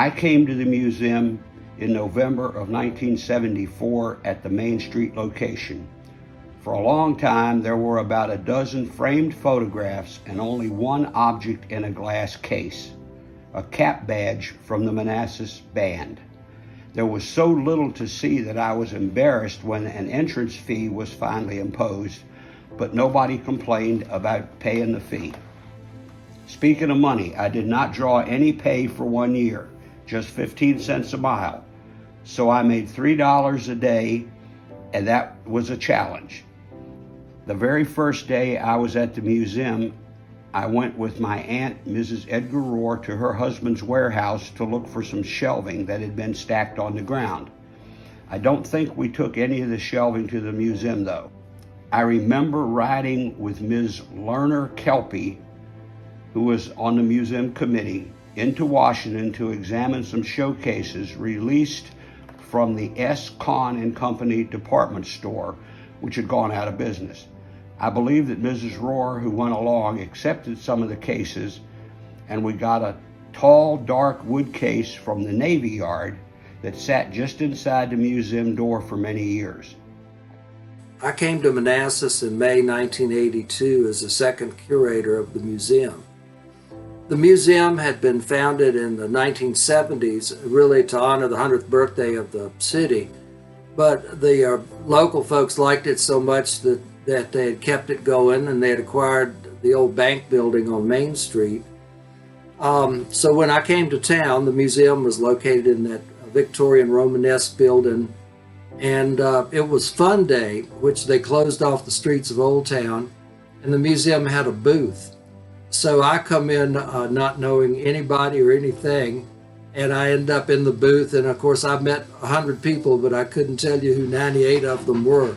I came to the museum in November of 1974 at the Main Street location. For a long time, there were about a dozen framed photographs and only one object in a glass case, a cap badge from the Manassas Band. There was so little to see that I was embarrassed when an entrance fee was finally imposed, but nobody complained about paying the fee. Speaking of money, I did not draw any pay for 1 year, just 15 cents a mile. So I made $3 a day, and that was a challenge. The very first day I was at the museum, I went with my aunt, Mrs. Edgar Rohr, to her husband's warehouse to look for some shelving that had been stacked on the ground. I don't think we took any of the shelving to the museum, though. I remember riding with Ms. Lerner Kelpie, who was on the museum committee, into Washington to examine some showcases released from the S. Kahn & Company department store, which had gone out of business. I believe that Mrs. Rohr, who went along, accepted some of the cases, and we got a tall, dark wood case from the Navy Yard that sat just inside the museum door for many years. I came to Manassas in May 1982 as the second curator of the museum. The museum had been founded in the 1970s, really to honor the 100th birthday of the city, but the local folks liked it so much that they had kept it going, and they had acquired the old bank building on Main Street. So when I came to town, the museum was located in that Victorian Romanesque building, and it was Fun Day, which they closed off the streets of Old Town, and the museum had a booth. So I come in not knowing anybody or anything, and I end up in the booth, and of course I met 100 people, but I couldn't tell you who 98 of them were.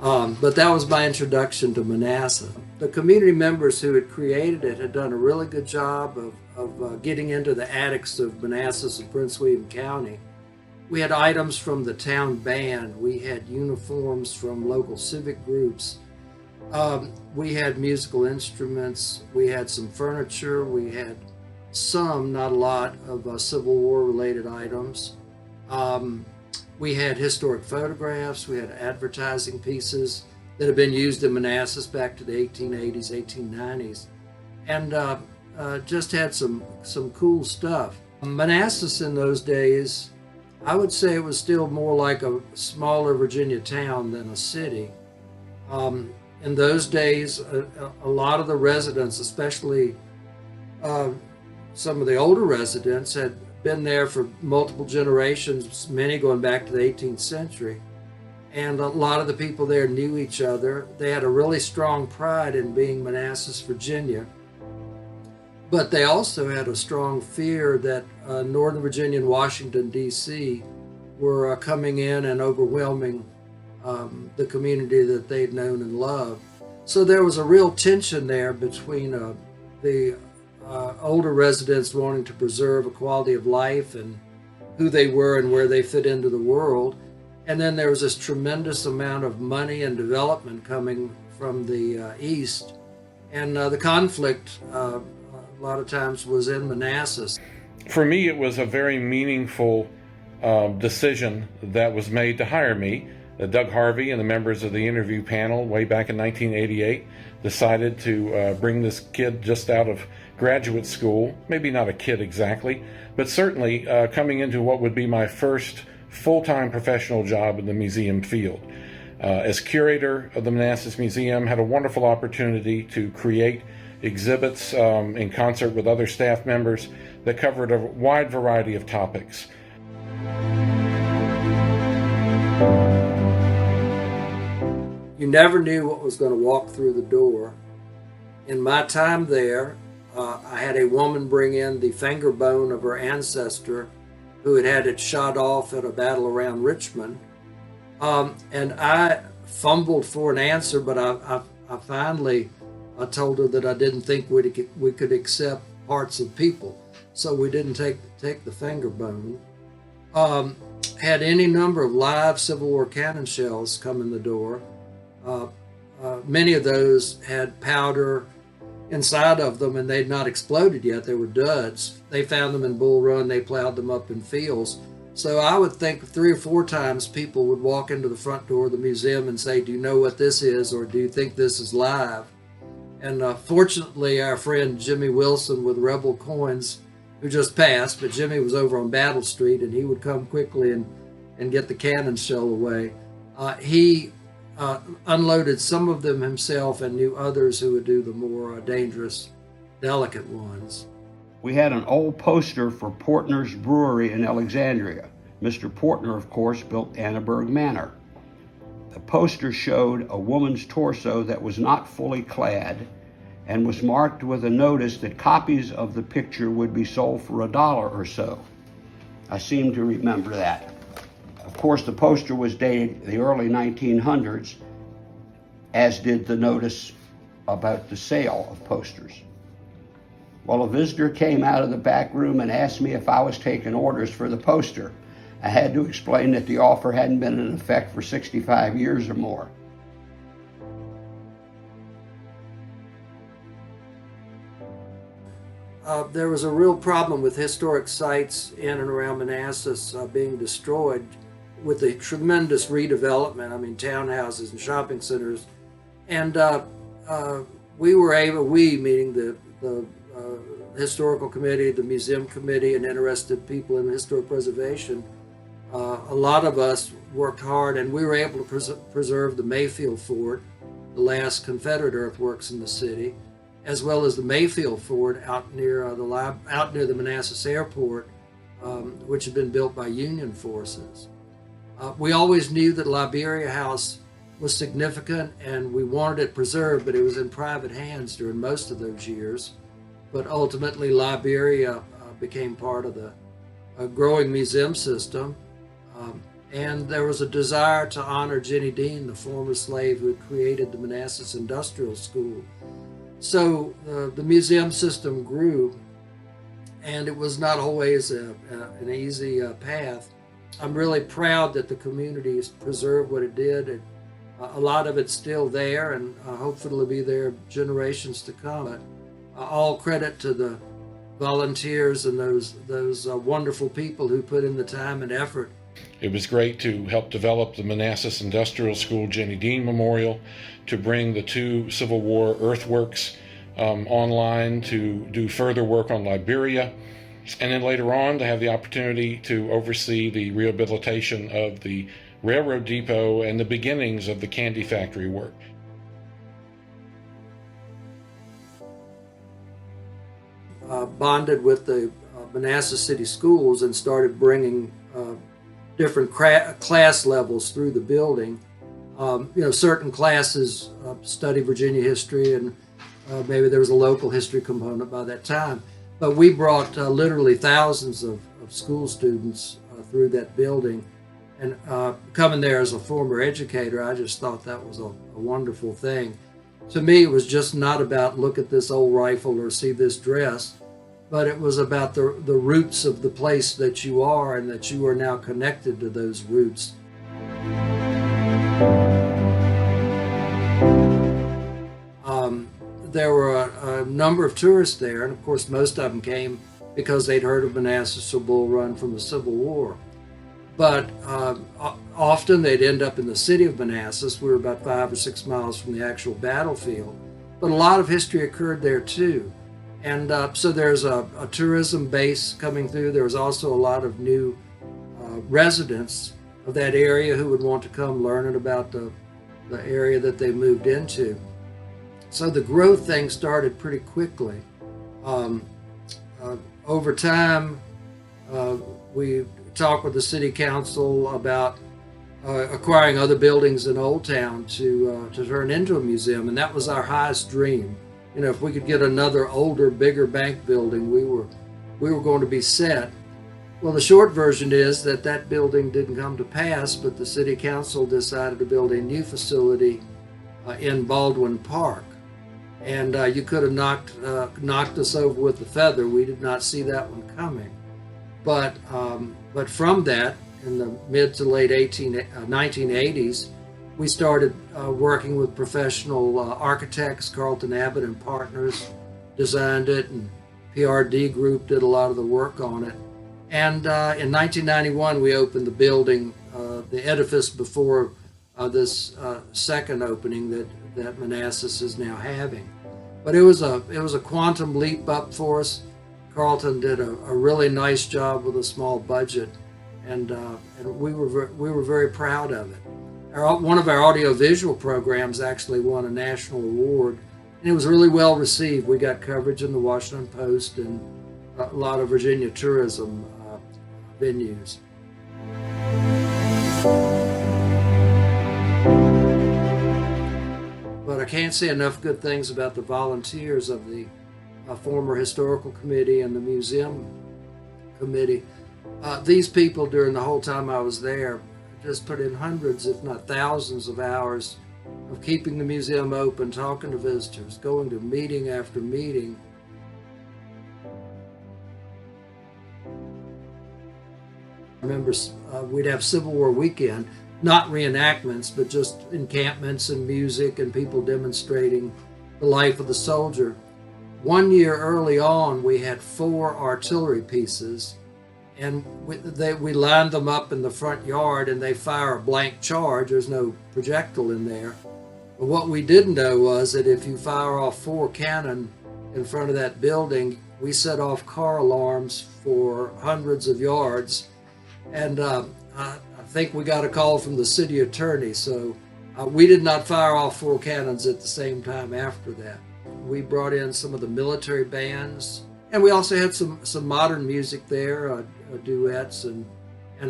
But that was my introduction to Manassas. The community members who had created it had done a really good job of getting into the attics of Manassas and Prince William County. We had items from the town band. We had uniforms from local civic groups. We had musical instruments. We had some furniture. We had some, not a lot, of Civil War related items. We had historic photographs. We had advertising pieces that had been used in Manassas back to the 1880s, 1890s, and just had some cool stuff. Manassas in those days, I would say it was still more like a smaller Virginia town than a city. In those days, a lot of the residents, especially some of the older residents, had been there for multiple generations, many going back to the 18th century. And a lot of the people there knew each other. They had a really strong pride in being Manassas, Virginia. But they also had a strong fear that Northern Virginia and Washington, D.C. were coming in and overwhelming the community that they'd known and loved. So there was a real tension there between the older residents wanting to preserve a quality of life and who they were and where they fit into the world. And then there was this tremendous amount of money and development coming from the east. And the conflict a lot of times was in Manassas. For me, it was a very meaningful decision that was made to hire me. Doug Harvey and the members of the interview panel way back in 1988 decided to bring this kid just out of graduate school, maybe not a kid exactly, but certainly coming into what would be my first full-time professional job in the museum field. As curator of the Manassas Museum, had a wonderful opportunity to create exhibits in concert with other staff members that covered a wide variety of topics. You never knew what was going to walk through the door. In my time there, I had a woman bring in the finger bone of her ancestor who had had it shot off at a battle around Richmond. And I fumbled for an answer, but I finally told her that I didn't think we could accept parts of people. So we didn't take the finger bone. Had any number of live Civil War cannon shells come in the door. Many of those had powder inside of them, and they'd not exploded yet. They were duds. They found them in Bull Run. They plowed them up in fields. So I would think 3 or 4 times people would walk into the front door of the museum and say, "Do you know what this is, or do you think this is live?" And fortunately, our friend Jimmy Wilson with Rebel Coins, who just passed, but Jimmy was over on Battle Street, and he would come quickly and get the cannon shell away. He unloaded some of them himself and knew others who would do the more dangerous, delicate ones. We had an old poster for Portner's Brewery in Alexandria. Mr. Portner, of course, built Annaberg Manor. The poster showed a woman's torso that was not fully clad and was marked with a notice that copies of the picture would be sold for $1 or so. I seem to remember that. Of course, the poster was dated the early 1900s, as did the notice about the sale of posters. Well, a visitor came out of the back room and asked me if I was taking orders for the poster. I had to explain that the offer hadn't been in effect for 65 years or more. There was a real problem with historic sites in and around Manassas being destroyed with the tremendous redevelopment. I mean, townhouses and shopping centers. And we were able, we meaning the historical committee, the museum committee, and interested people in historic preservation, a lot of us worked hard, and we were able to preserve the Mayfield Fort, the last Confederate earthworks in the city, as well as the Mayfield Fort out near the Manassas Airport, which had been built by Union forces. We always knew that Liberia House was significant, and we wanted it preserved, but it was in private hands during most of those years. But ultimately, Liberia became part of the growing museum system, and there was a desire to honor Jenny Dean, the former slave who had created the Manassas Industrial School. So the museum system grew, and it was not always an easy path. I'm really proud that the community has preserved what it did. A lot of it's still there, and hopefully it'll be there generations to come. All credit to the volunteers and those wonderful people who put in the time and effort. It was great to help develop the Manassas Industrial School Jenny Dean Memorial, to bring the 2 Civil War earthworks online, to do further work on Liberia, and then later on to have the opportunity to oversee the rehabilitation of the railroad depot and the beginnings of the candy factory work. Bonded with the Manassas City Schools and started bringing different class levels through the building. Certain classes study Virginia history, and maybe there was a local history component by that time. But we brought literally thousands of school students through that building. And coming there as a former educator, I just thought that was a wonderful thing. To me, it was just not about look at this old rifle or see this dress, but it was about the roots of the place that you are, and that you are now connected to those roots. There were a number of tourists there, and of course most of them came because they'd heard of Manassas or Bull Run from the Civil War. But often they'd end up in the city of Manassas. We were about 5 or 6 miles from the actual battlefield. But a lot of history occurred there too. And so there's a tourism base coming through. There was also a lot of new residents of that area who would want to come learning about the area that they moved into. So the growth thing started pretty quickly. Over time, we talked with the city council about acquiring other buildings in Old Town to turn into a museum, and that was our highest dream. If we could get another older, bigger bank building, we were going to be set. Well, the short version is that building didn't come to pass, but the city council decided to build a new facility in Baldwin Park. And you could have knocked us over with a feather. We did not see that one coming. But from that, in the mid to late 1980s, we started working with professional architects, Carlton Abbott and Partners, designed it, and PRD Group did a lot of the work on it. And in 1991, we opened the building, the edifice before this second opening that Manassas is now having. But it was a quantum leap up for us. Carlton did a really nice job with a small budget, and we were very proud of it. One of our audiovisual programs actually won a national award, and it was really well received. We got coverage in the Washington Post and a lot of Virginia tourism venues. But I can't say enough good things about the volunteers of the former historical committee and the museum committee. These people, during the whole time I was there, just put in hundreds, if not thousands, of hours of keeping the museum open, talking to visitors, going to meeting after meeting. I remember we'd have Civil War weekend, not reenactments, but just encampments and music and people demonstrating the life of the soldier. One year early on, we had 4 artillery pieces, and we lined them up in the front yard, and they fire a blank charge. There's no projectile in there. But what we didn't know was that if you fire off 4 cannon in front of that building, we set off car alarms for hundreds of yards. And I think we got a call from the city attorney, so we did not fire off 4 cannons at the same time after that. We brought in some of the military bands, and we also had some modern music there, duets and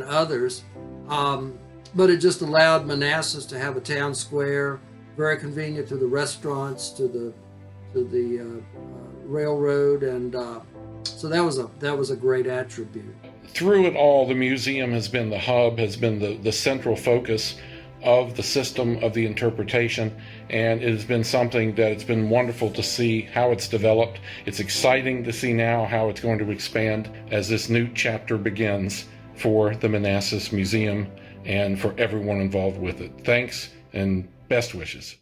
others. But it just allowed Manassas to have a town square, very convenient to the restaurants, to the railroad, and so that was a great attribute. Through it all, the museum has been the hub, has been the central focus of the system of the interpretation, and it has been something that it's been wonderful to see how it's developed. It's exciting to see now how it's going to expand as this new chapter begins for the Manassas Museum and for everyone involved with it. Thanks and best wishes.